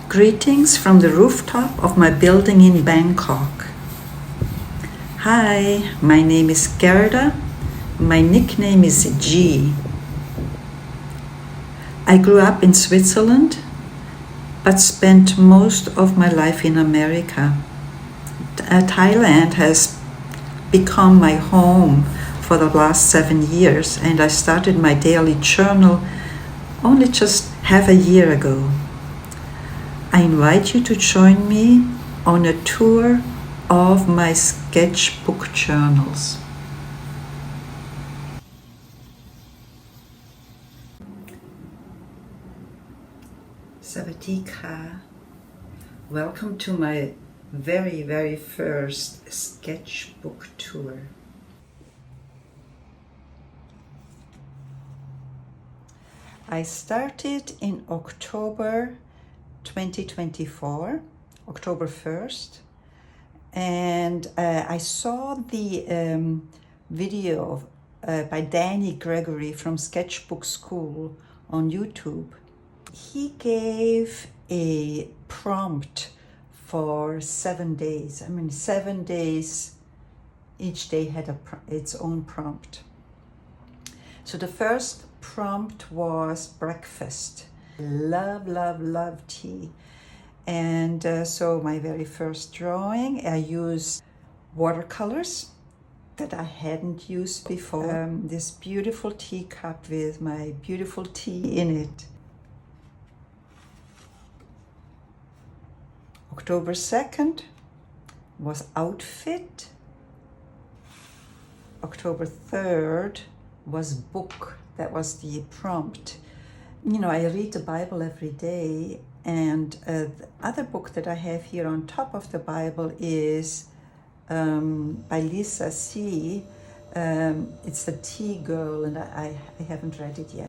Greetings from the rooftop of my building in Bangkok. Hi, my name is Gerda. My nickname is G. I grew up in Switzerland, but spent most of my life in America. Thailand has become my home for the last 7 years, and I started my daily journal only just half a year ago. I invite you to join me on a tour of my sketchbook journals. Savatika, welcome to my very first sketchbook tour. I started in October 2024, October 1st, and I saw the video by Danny Gregory from Sketchbook School on YouTube. He gave a prompt for 7 days. 7 days, each day had its own prompt. So the first prompt was breakfast. Love tea. And so my very first drawing, I used watercolors that I hadn't used before. This beautiful teacup with my beautiful tea in it. October 2nd was outfit. October 3rd was book. That was the prompt. You know, I read the Bible every day, and the other book that I have here on top of the Bible is by Lisa C. It's The Tea Girl, and I haven't read it yet.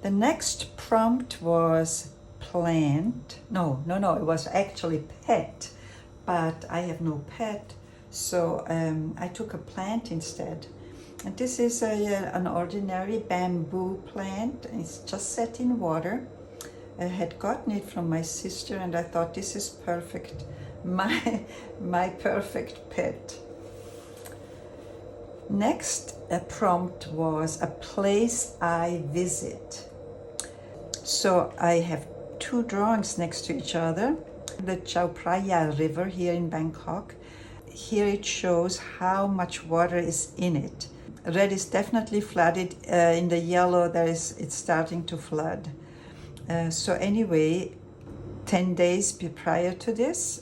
The next prompt was plant. No, it was actually pet, but I have no pet, so I took a plant instead. And this is an ordinary bamboo plant. It's just set in water. I had gotten it from my sister, and I thought this is perfect, my perfect pet. Next, a prompt was a place I visit. So I have two drawings next to each other. The Chao Phraya River here in Bangkok. Here it shows how much water is in it. Red is definitely flooded. In the yellow, it's starting to flood. So anyway, 10 days prior to this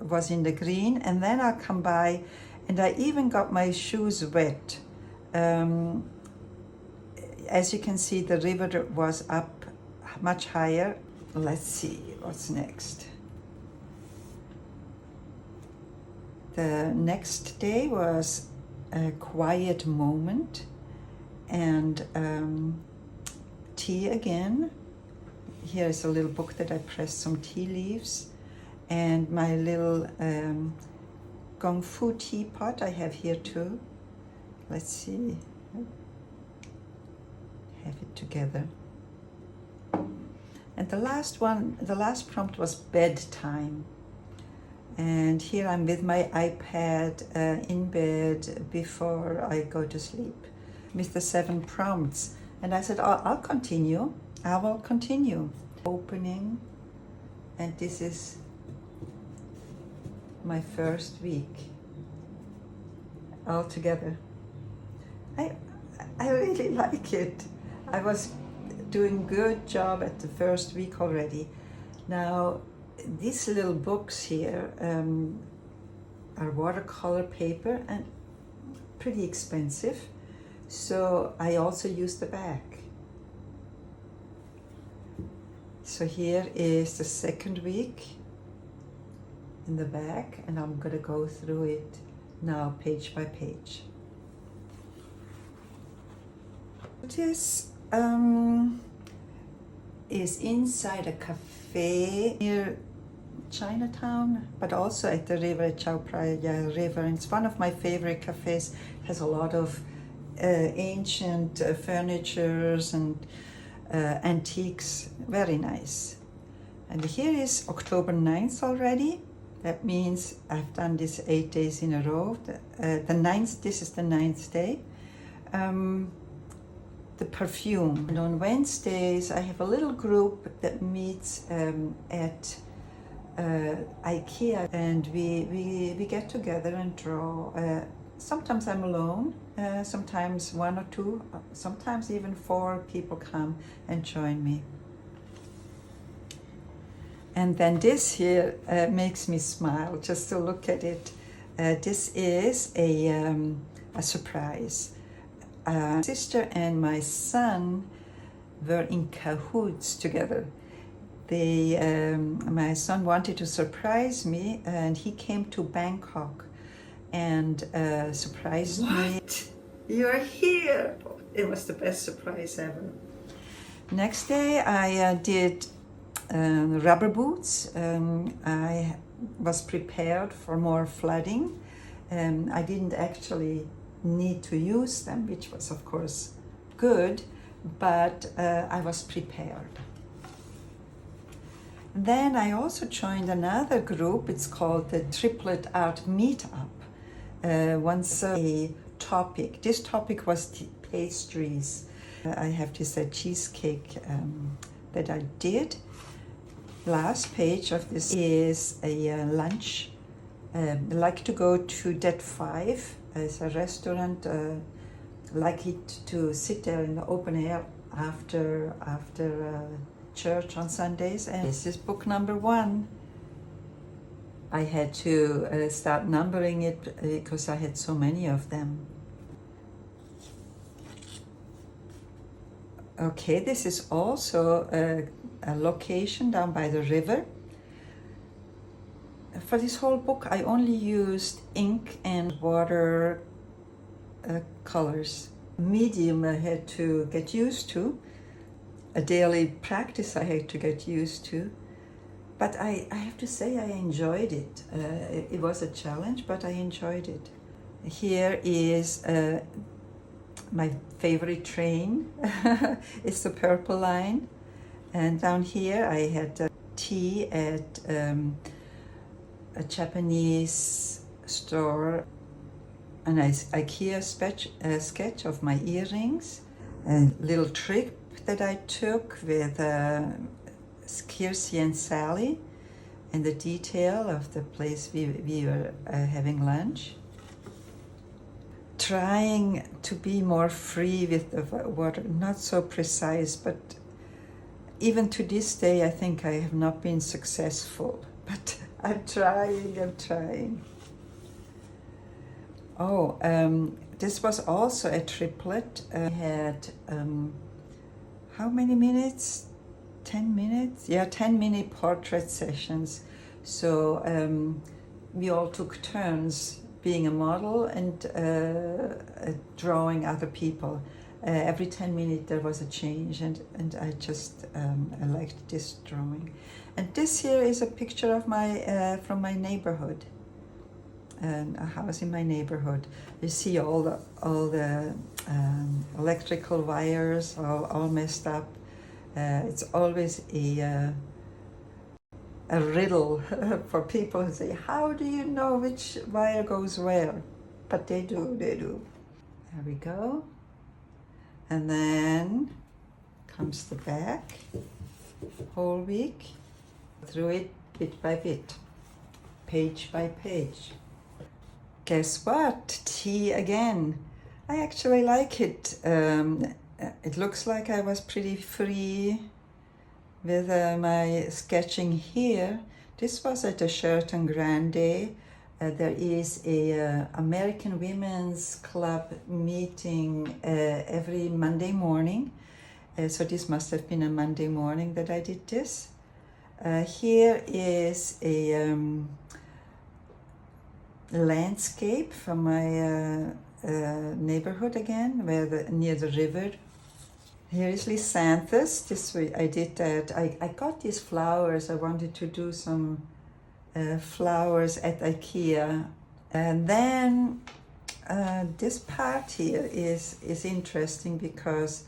was in the green, and then I'll come by, and I even got my shoes wet. As you can see, the river was up much higher. Let's see what's next. The next day was a quiet moment, and tea again. Here is a little book that I pressed some tea leaves, and my little Gong Fu teapot I have here too. Let's see, have it together. And the last prompt was bedtime. And here I'm with my iPad in bed before I go to sleep with the 7 prompts. And I said, I'll continue. I will continue. Opening, and this is my first week all together. I really like it. I was doing good job at the first week already. Now, these little books here are watercolor paper and pretty expensive, so I also use the back. So here is the second week in the back, and I'm gonna go through it now page by page. This is inside a cafe near Chinatown, but also at the river, Chao Phraya River. And it's one of my favorite cafes. It has a lot of ancient furnitures and antiques, very nice. And here is October 9th already. That means I've done this 8 days in a row. The 9th, this is the 9th day. The perfume. And on Wednesdays, I have a little group that meets at IKEA, and we get together and draw. Sometimes I'm alone, sometimes one or two, sometimes even 4 people come and join me. And then this here makes me smile just to look at it. This is a surprise. My sister and my son were in cahoots together. My son wanted to surprise me, and he came to Bangkok and surprised me. You're here! It was the best surprise ever. Next day I did rubber boots. I was prepared for more flooding. I didn't actually need to use them, which was of course good, but I was prepared. Then I also joined another group. It's called the Triplet Art Meetup. Once a topic. This topic was pastries. I have this cheesecake that I did. Last page of this is a lunch. I like to go to Det 5. It's a restaurant. Like it to sit there in the open air after church on Sundays. And this is book number 1. I had to start numbering it because I had so many of them. Okay, this is also a location down by the river. For this whole book, I only used ink and water colors. Medium I had to get used to. A daily practice I had to get used to. But I have to say I enjoyed it. It was a challenge, but I enjoyed it. Here is my favorite train. It's the Purple Line. And down here I had tea at a Japanese store, an IKEA sketch of my earrings, a little trip that I took with Kiersey and Sally, and the detail of the place we were having lunch. Trying to be more free with the water, not so precise, but even to this day I think I have not been successful, but I'm trying. Oh, this was also a triplet. I had, how many minutes? 10 minutes? Yeah, 10-minute portrait sessions. So we all took turns being a model and drawing other people. Every 10 minutes there was a change, and I just I liked this drawing. And this here is a picture of my from my neighborhood, a house in my neighborhood. You see all the electrical wires all messed up. It's always a riddle for people who say, how do you know which wire goes where? But they do. There we go. And then comes the back, whole week, through it bit by bit, page by page. Guess what? Tea again. I actually like it. It looks like I was pretty free with my sketching here. This was at the Sheraton Grande. There is a American Women's Club meeting every Monday morning. So this must have been a Monday morning that I did this. Here is a landscape from my neighborhood again, near the river. Here is Lysanthus. This way I did that. I got these flowers. I wanted to do some flowers at IKEA. And then this part here is interesting because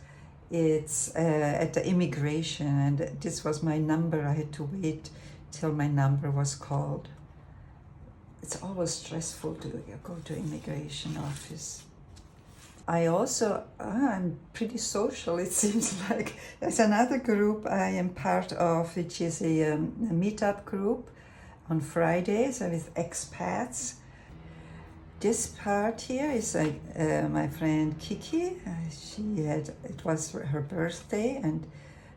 It's at the immigration, and this was my number. I had to wait till my number was called. It's always stressful to go to immigration office. I also, I'm pretty social, it seems like. There's another group I am part of, which is a meetup group on Fridays with expats. This part here is my friend Kiki. It was her birthday, and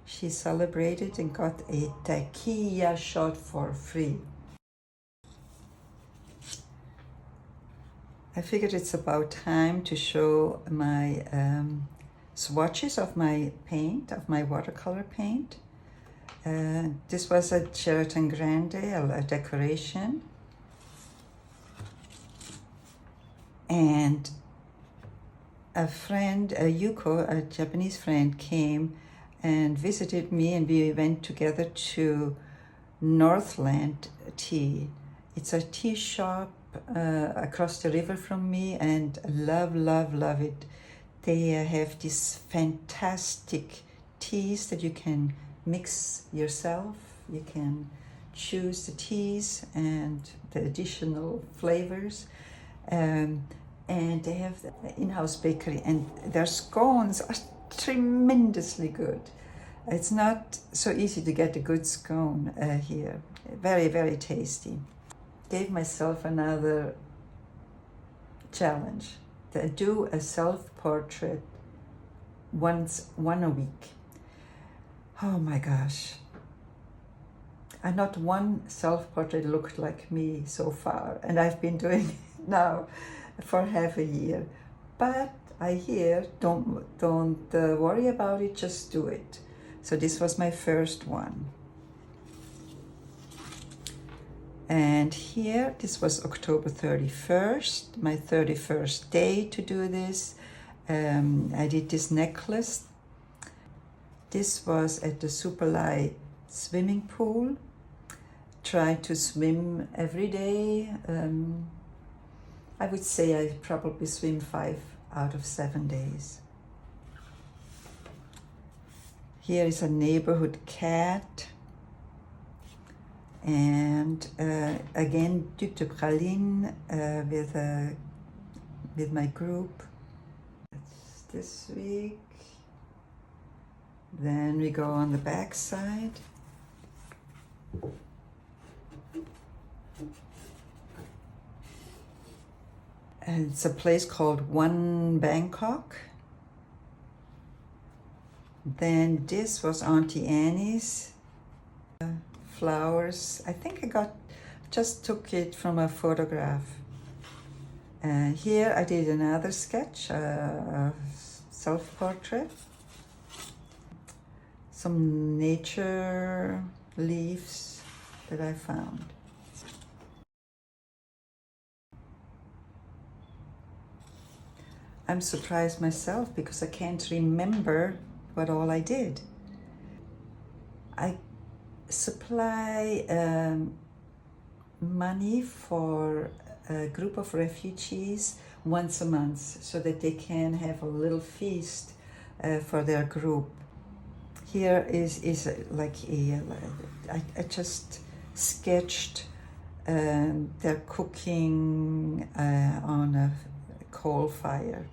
she celebrated and got a tequila shot for free. I figured it's about time to show my swatches of my paint, of my watercolor paint. This was a Sheraton Grande, a decoration. And a friend, Yuko, a Japanese friend, came and visited me, and we went together to Northland Tea. It's a tea shop across the river from me, and love it. They have these fantastic teas that you can mix yourself. You can choose the teas and the additional flavors. And they have the in-house bakery, and their scones are tremendously good. It's not so easy to get a good scone here. Very, very tasty. Gave myself another challenge to do a self-portrait one a week. Oh my gosh. And not one self-portrait looked like me so far, and I've been doing it now for half a year. But I hear, don't worry about it, just do it. So this was my first one. And here, this was October 31st, my 31st day to do this. I did this necklace. This was at the Superlai swimming pool. Try to swim every day. I would say I probably swim 5 out of 7 days. Here is a neighborhood cat. And again, Duc de Praline with my group. That's this week. Then we go on the back side. And it's a place called One Bangkok. Then this was Auntie Annie's. Flowers. I think just took it from a photograph. And here I did another sketch, self-portrait. Some nature leaves that I found. I'm surprised myself because I can't remember what all I did. I supply money for a group of refugees once a month so that they can have a little feast for their group. Here is like I just sketched their cooking on a coal fire.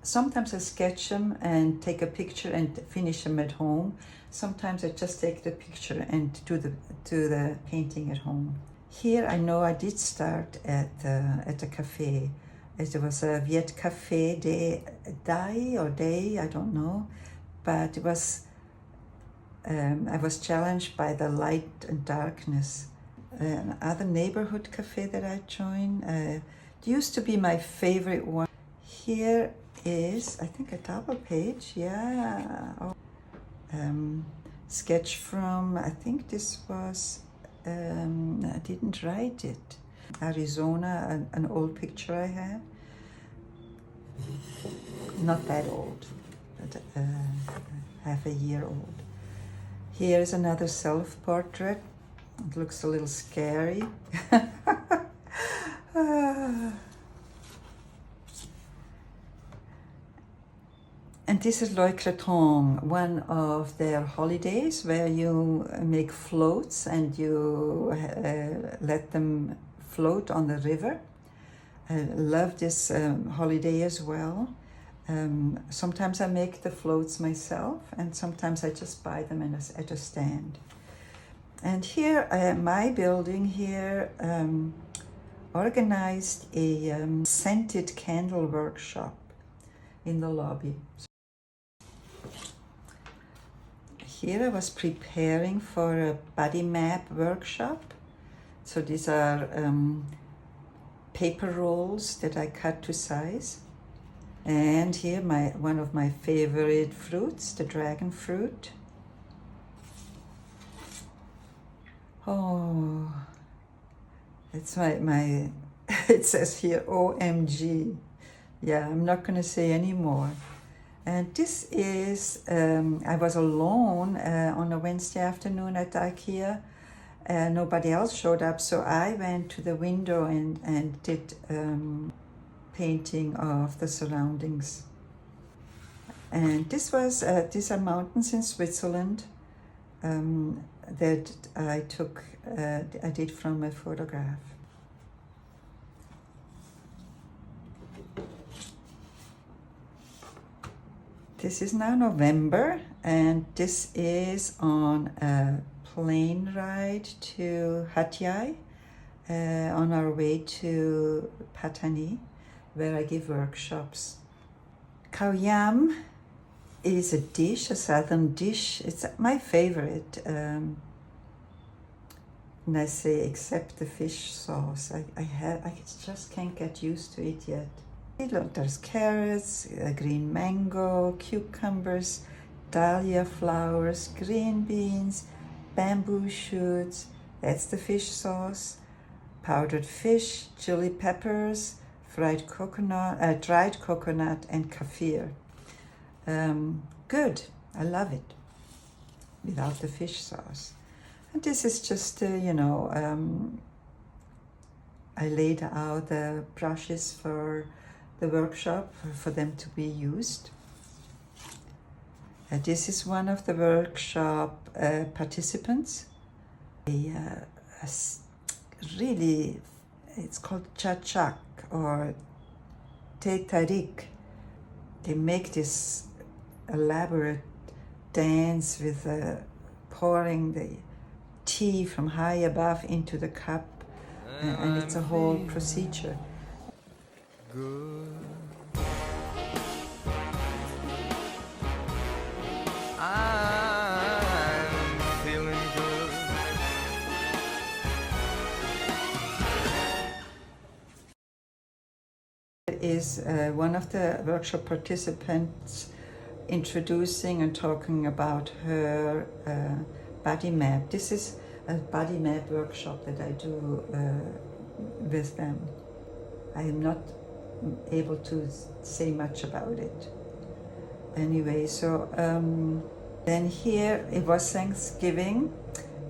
Sometimes I sketch them and take a picture and finish them at home. Sometimes I just take the picture and do the painting at home. Here I know I did start at a cafe. It was a Viet Cafe Day, I don't know. But it was, I was challenged by the light and darkness. Another neighborhood cafe that I joined, it used to be my favorite one. Here is, I think, a double page, yeah. Sketch from, I think this was, I didn't write it. Arizona, an old picture I have. Not that old, but half a year old. Here is another self-portrait. It looks a little scary. And This is Loy Krathong, one of their holidays where you make floats and you let them float on the river. I love this holiday as well. Sometimes I make the floats myself, and sometimes I just buy them at a stand. And here, my building here organized a scented candle workshop in the lobby. Here I was preparing for a body map workshop. So these are paper rolls that I cut to size. And here one of my favorite fruits, the dragon fruit. Oh, it's my it says here OMG. Yeah, I'm not going to say any more. And this is, I was alone on a Wednesday afternoon at IKEA. Nobody else showed up, so I went to the window and did painting of the surroundings. And these are mountains in Switzerland that I did from a photograph. This is now November, and this is on a plane ride to Hat Yai on our way to Patani, where I give workshops. Khao yam is a dish, a southern dish. It's my favorite. And I say, except the fish sauce. I just can't get used to it yet. Look, there's carrots, green mango, cucumbers, dahlia flowers, green beans, bamboo shoots. That's the fish sauce. Powdered fish, chili peppers, dried coconut, and kaffir. Good. I love it. Without the fish sauce. And this is just, I laid out the brushes for the workshop for them to be used. This is one of the workshop participants. Really, it's called chachak or te tarik. They make this elaborate dance with pouring the tea from high above into the cup, and it's a whole procedure. Good. I'm feeling good. Is one of the workshop participants introducing and talking about her body map. This is a body map workshop that I do with them. I am not able to say much about it. Anyway, so then here it was Thanksgiving,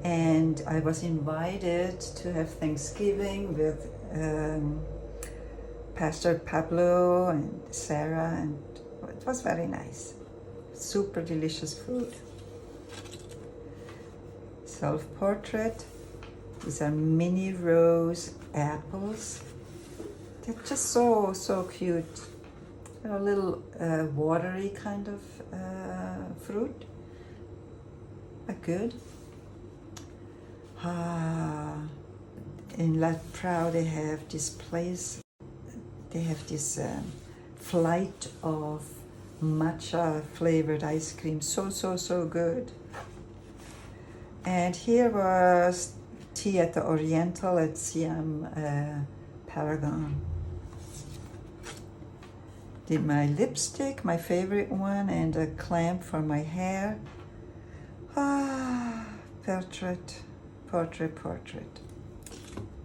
and I was invited to have Thanksgiving with Pastor Pablo and Sarah, and it was very nice. Super delicious food. Self-portrait. These are mini rose apples. They're just so cute. A little watery kind of fruit, but good. In La Prau they have this place. They have this flight of matcha flavored ice cream. So good. And here was tea at the Oriental at Siam Paragon. Did my lipstick, my favorite one, and a clamp for my hair. Portrait.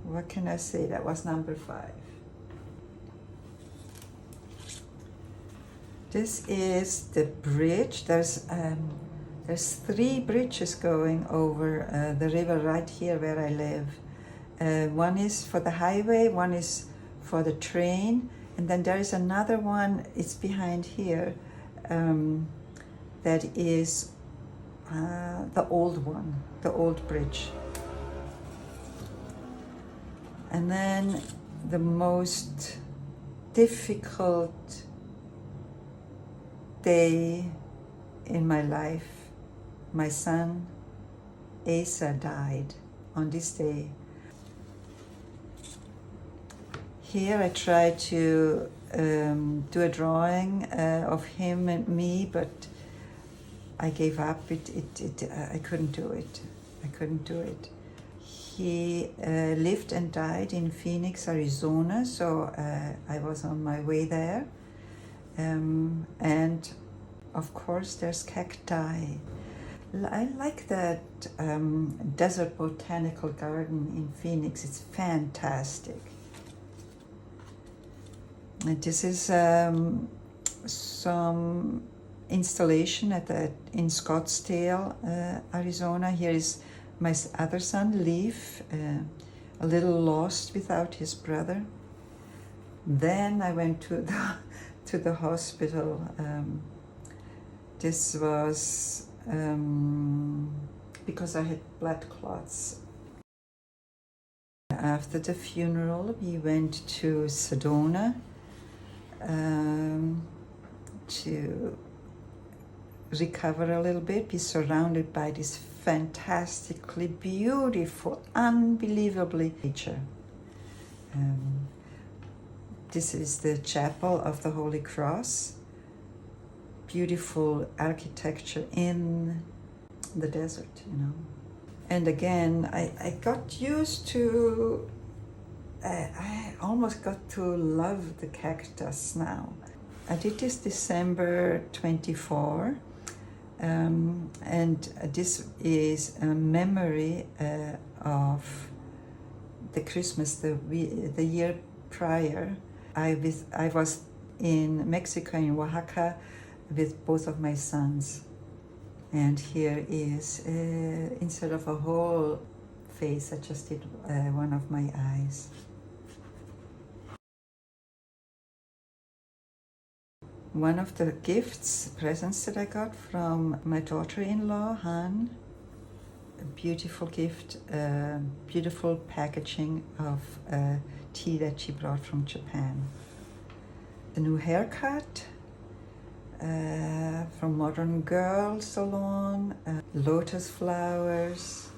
What can I say? That was number 5. This is the bridge. There's 3 bridges going over the river right here where I live. One is for the highway, one is for the train, and then there is another one, it's behind here, that is the old one, the old bridge. And then the most difficult day in my life, my son Asa died on this day. Here I tried to do a drawing of him and me, but I gave up. I couldn't do it. I couldn't do it. He lived and died in Phoenix, Arizona, so I was on my way there. And of course there's cacti. I like that Desert Botanical Garden in Phoenix. It's fantastic. And this is some installation in Scottsdale, Arizona. Here is my other son, Leaf, a little lost without his brother. Then I went to the hospital. This was because I had blood clots. After the funeral, we went to Sedona to recover a little bit, be surrounded by this fantastically beautiful, unbelievably nature. This is the Chapel of the Holy Cross. Beautiful architecture in the desert, you know. And again, I got used to, I almost got to love the cactus now. I did this December 24, and this is a memory of the Christmas, the year prior. I was in Mexico, in Oaxaca, with both of my sons. And here is, instead of a whole face, I just did one of my eyes. One of the presents that I got from my daughter-in-law, Han, a beautiful gift, beautiful packaging of tea that she brought from Japan. The new haircut from Modern Girl Salon, lotus flowers,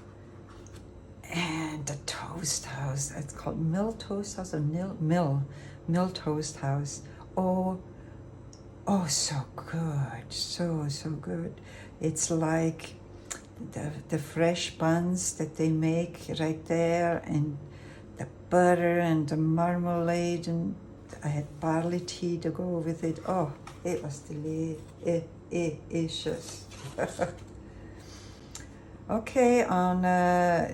and the toast house. It's called Mill Toast House or Mill Toast House. Oh, so good, so good. It's like the fresh buns that they make right there, and the butter and the marmalade, and I had barley tea to go with it. Oh, it was delicious. Okay, on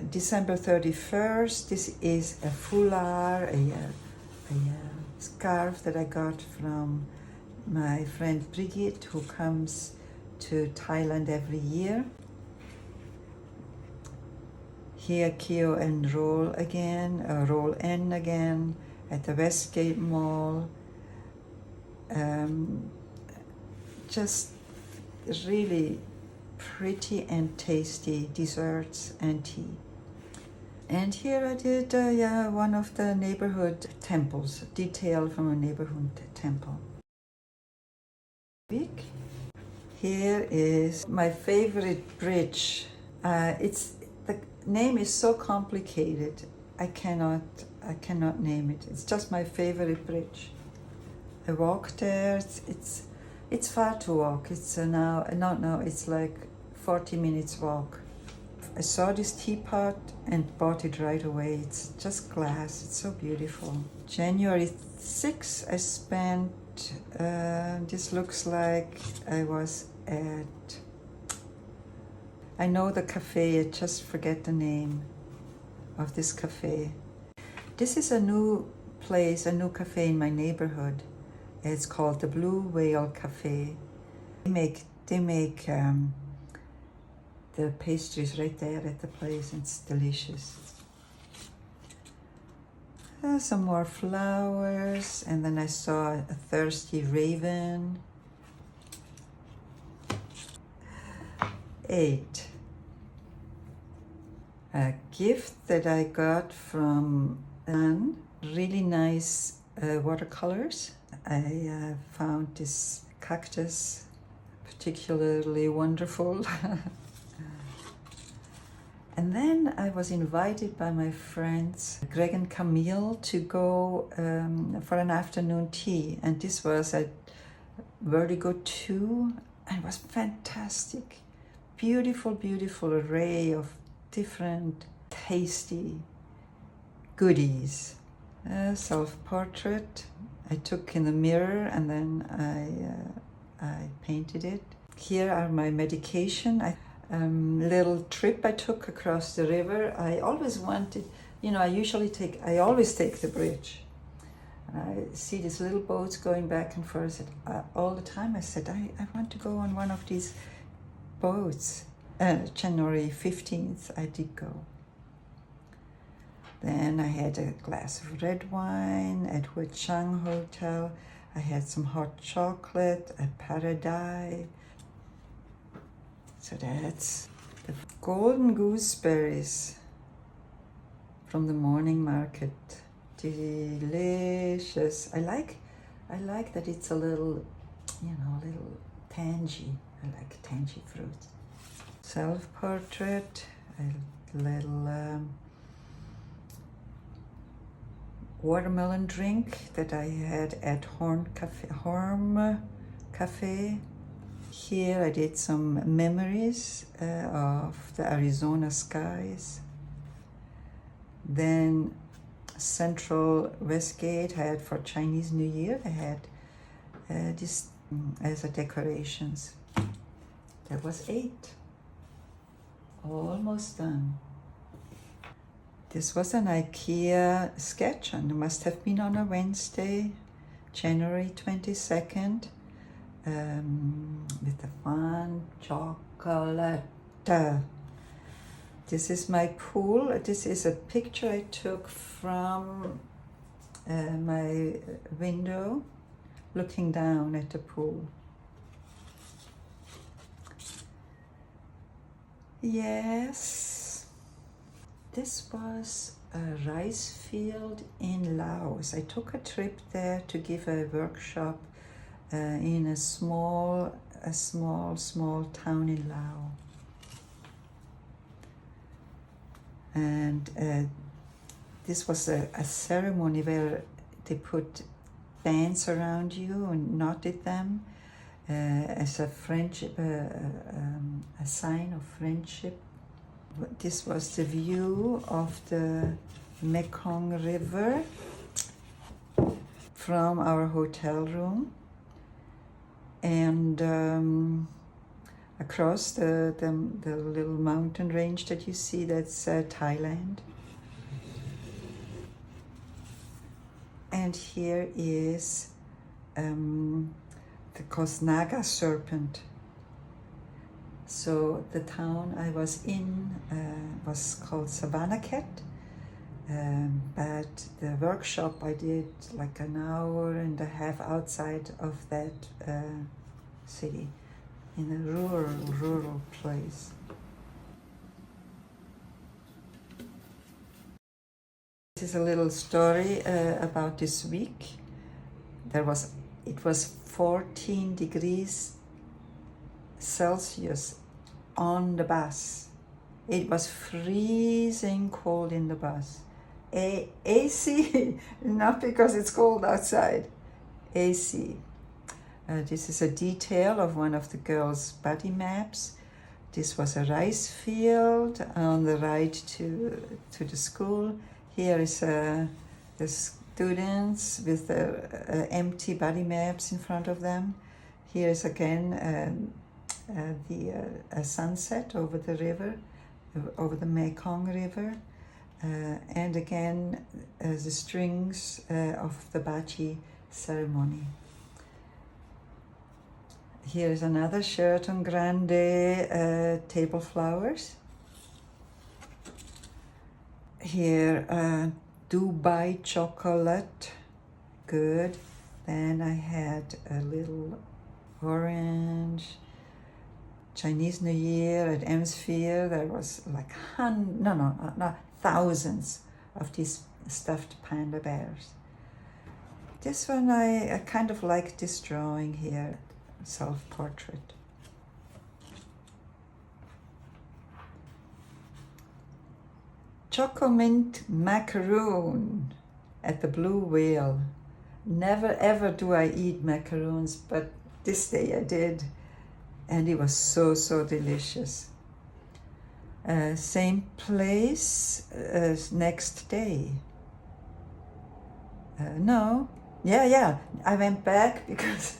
December 31st, this is a foulard, a scarf that I got from my friend Brigitte, who comes to Thailand every year. Here, Keo and Roll again, Roll N again, at the Westgate Mall. Just really pretty and tasty desserts and tea. And here I did one of the neighborhood temples, detail from a neighborhood temple. Here is my favorite bridge. The name is so complicated. I cannot name it. It's just my favorite bridge. I walk there. It's far to walk. It's it's like 40 minutes walk. I saw this teapot and bought it right away. It's just glass. It's so beautiful. January 6th, I spent, this looks like I was at, I know the cafe, I just forget the name of this cafe. This is a new place, a new cafe in my neighborhood. It's called the Blue Whale Cafe. They make the pastries right there at the place. It's delicious. Some more flowers, and then I saw a thirsty raven. 8. A gift that I got from Anne, really nice watercolors. I found this cactus particularly wonderful. And then I was invited by my friends, Greg and Camille, to go for an afternoon tea. And this was at Vertigo 2, and it was fantastic. Beautiful, beautiful array of different tasty goodies. A self-portrait I took in the mirror, and then I painted it. Here are my medication. Little trip I took across the river. I always wanted, I always take the bridge. And I see these little boats going back and forth all the time. I said, I want to go on one of these boats. January 15th, I did go. Then I had a glass of red wine at Hui Chang Hotel. I had some hot chocolate at Paradise. So that's the golden gooseberries from the morning market. Delicious. I like that it's a little, a little tangy. I like tangy fruit. Self-portrait, a little watermelon drink that I had at Horm Cafe. Here I did some memories of the Arizona skies. Then Central Westgate had for Chinese New Year, they had this as a decorations. That was 8. Almost done. This was an IKEA sketch, and it must have been on a Wednesday, January 22nd. With the fun chocolate. This is my pool. This is a picture I took from my window, looking down at the pool. Yes, this was a rice field in Laos. I took a trip there to give a workshop in a small town in Laos. And this was a ceremony where they put bands around you and knotted them as a friendship, a sign of friendship. This was the view of the Mekong River from our hotel room. And across the little mountain range that you see, that's Thailand. And here is the Kosnaga serpent. So the town I was in was called Savannakhet, but the workshop I did like an hour and a half outside of that city, in a rural place. This is a little story about this week. It was 14 degrees Celsius on the bus. It was freezing cold in the bus. AC, not because it's cold outside. AC. This is a detail of one of the girls' body maps. This was a rice field on the ride to the school. Here is the students with their empty body maps in front of them. Here is again a sunset over the river, over the Mekong River, and again the strings of the Bachi ceremony. Here is another Sheraton Grande table flowers. Here, Dubai chocolate, good. Then I had a little orange Chinese New Year at Emsphere, there was like thousands of these stuffed panda bears. This one I kind of like this drawing here, self-portrait. Chocomint macaroon at the Blue Whale. Never ever do I eat macaroons, but this day I did, and it was so delicious. Same place next day. I went back because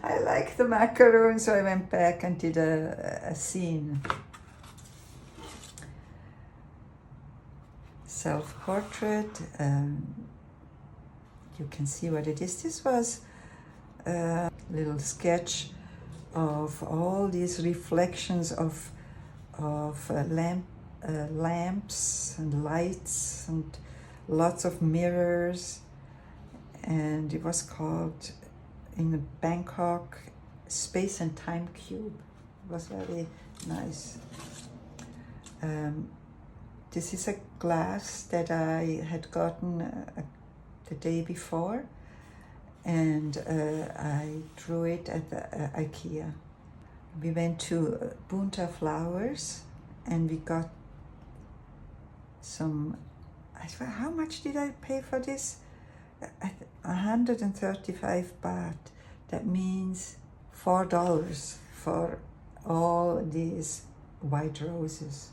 I like the macaroon, so I went back and did a scene. Self-portrait. You can see what it is. This was a little sketch of all these reflections of lamps and lights and lots of mirrors, and it was called in Bangkok Space and Time Cube. It was very nice. This is a glass that I had gotten the day before, and I drew it at the IKEA. We went to Bunta Flowers and we got some, I swear, how much did I pay for this? 135 baht. That means $4 for all these white roses.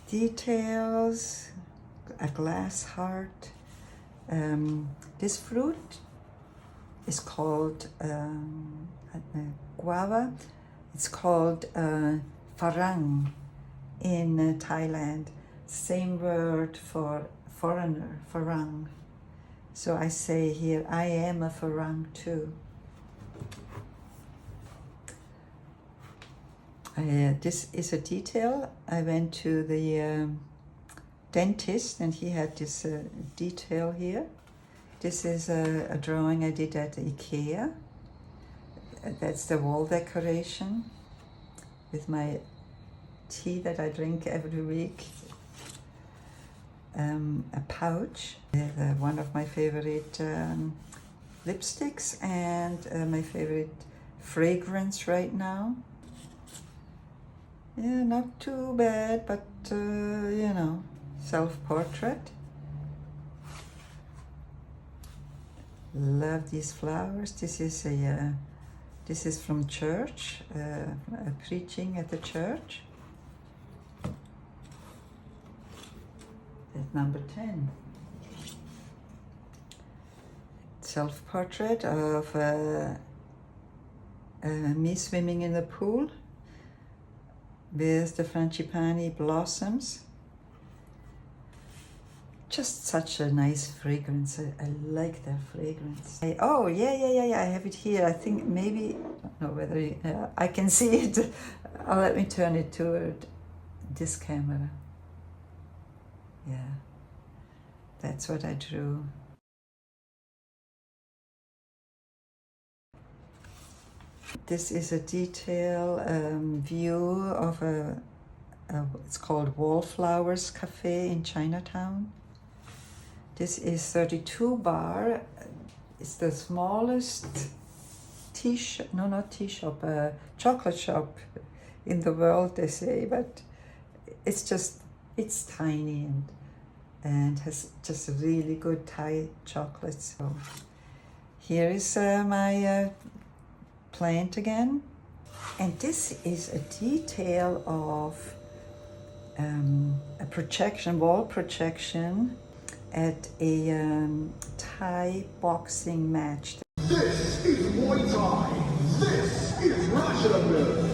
Details, a glass heart. This fruit is called guava. It's called farang in Thailand. Same word for foreigner, farang. So I say here, I am a farang too. This is a detail. I went to the dentist and he had this detail here. This is a drawing I did at IKEA. That's the wall decoration with my tea that I drink every week. A pouch with one of my favorite lipsticks and my favorite fragrance right now. Yeah, not too bad, but you know, self-portrait. Love these flowers. This is from church, preaching at the church. That's number 10. Self-portrait of me swimming in the pool with the frangipani blossoms. Just such a nice fragrance. I like their fragrance. Oh, yeah, I have it here. I think maybe, I don't know whether I can see it. Let me turn it toward this camera. Yeah, that's what I drew. This is a detail view of it's called Wallflowers Cafe in Chinatown. This is 32 bar. It's the smallest chocolate shop in the world, they say, but it's tiny and has just really good Thai chocolates. So here is my plant again, and this is a detail of a wall projection at a Thai boxing match. This is Muay Thai. This is Russian.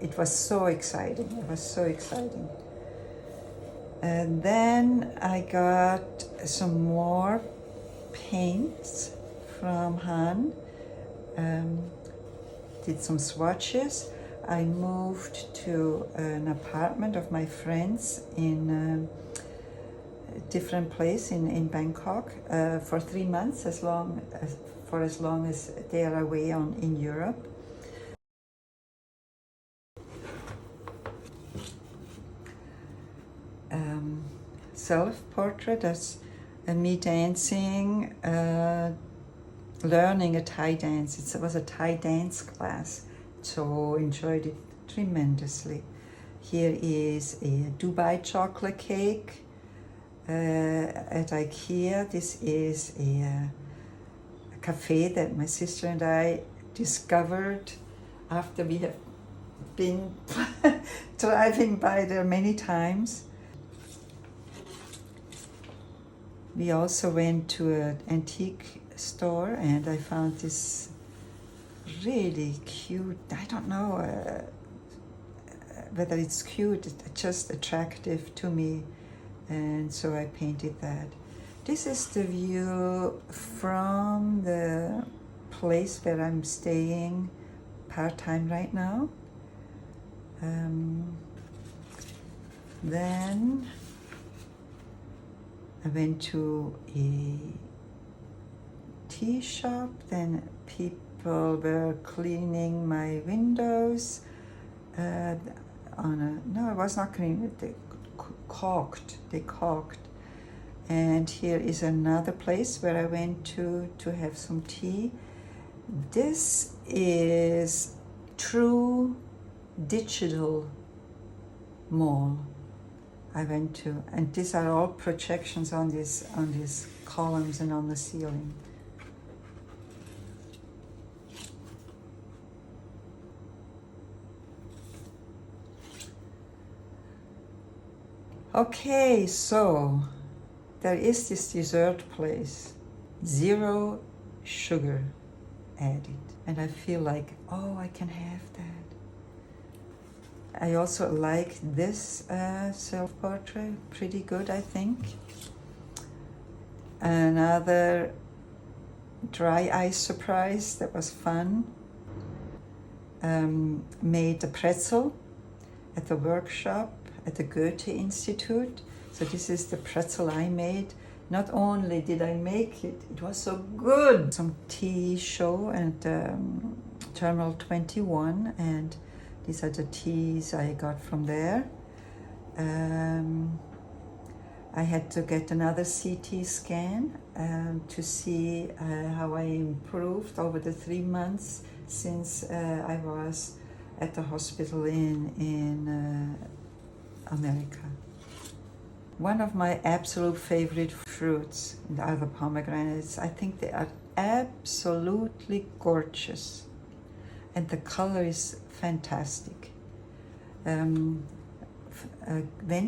It was so exciting. And then I got some more paints from Han. Did some swatches. I moved to an apartment of my friends in a different place in Bangkok for 3 months, as long as for as long as they are away in Europe. Self-portrait, that's me dancing, learning a Thai dance. It was a Thai dance class, so enjoyed it tremendously. Here is a Dubai chocolate cake at IKEA. This is a cafe that my sister and I discovered after we have been driving by there many times. We also went to an antique store and I found this really cute, I don't know whether it's cute, it's just attractive to me, and so I painted that. This is the view from the place where I'm staying part-time right now. Then I went to a tea shop, then people were cleaning my windows no, it was not cleaning, they caulked. And here is another place where I went to have some tea. This is true digital mall I went to, and these are all projections on these columns and on the ceiling. Okay, so there is this dessert place, 0 sugar added, and I feel like, oh, I can have that. I also like this self-portrait, pretty good, I think. Another dry ice surprise that was fun. Made a pretzel at the workshop at the Goethe Institute. So this is the pretzel I made. Not only did I make it, it was so good. Some tea show at Terminal 21, and these are the teas I got from there. I had to get another CT scan to see how I improved over the 3 months since I was at the hospital in America. One of my absolute favorite fruits are the pomegranates. I think they are absolutely gorgeous, and the color is fantastic. Went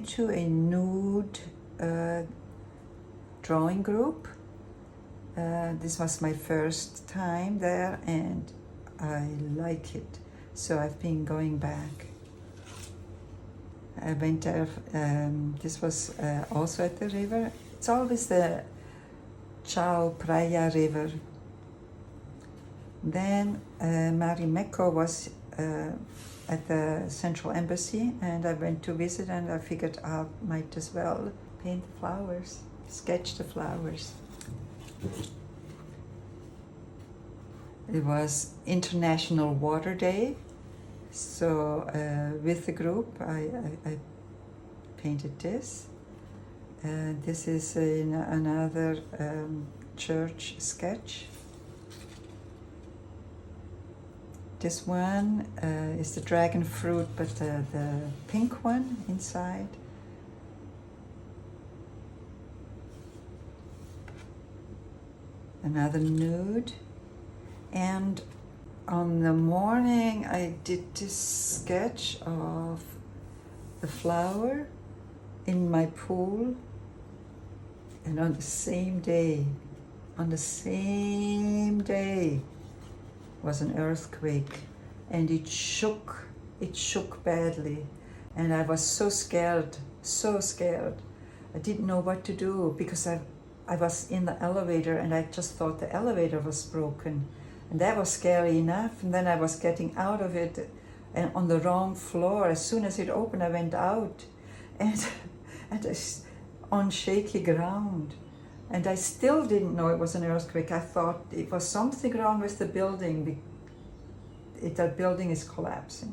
to a nude drawing group. This was my first time there, and I like it, so I've been going back. I went there, this was also at the river. It's always the Chao Phraya River. Then Marimekko was at the Central Embassy, and I went to visit, and I figured I might as well paint the flowers, sketch the flowers. It was International Water Day, so with the group I painted this. This is another church sketch. This one is the dragon fruit, but the pink one inside. Another nude. And on the morning I did this sketch of the flower in my pool, and on the same day was an earthquake, and it shook badly, and I was so scared. I didn't know what to do, because I was in the elevator and I just thought the elevator was broken, and that was scary enough. And then I was getting out of it and on the wrong floor. As soon as it opened, I went out and on shaky ground. And I still didn't know it was an earthquake. I thought it was something wrong with the building. That building is collapsing.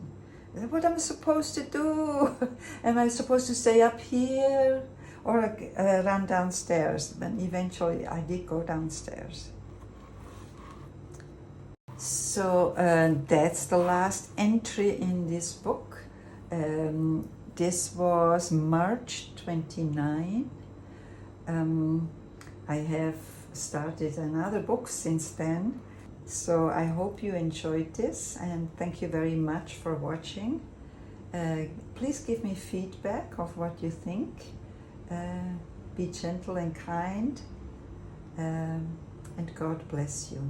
What am I supposed to do? Am I supposed to stay up here or run downstairs? And eventually I did go downstairs. So that's the last entry in this book. This was March 29. I have started another book since then. So I hope you enjoyed this, and thank you very much for watching. Please give me feedback of what you think. Be gentle and kind, and God bless you.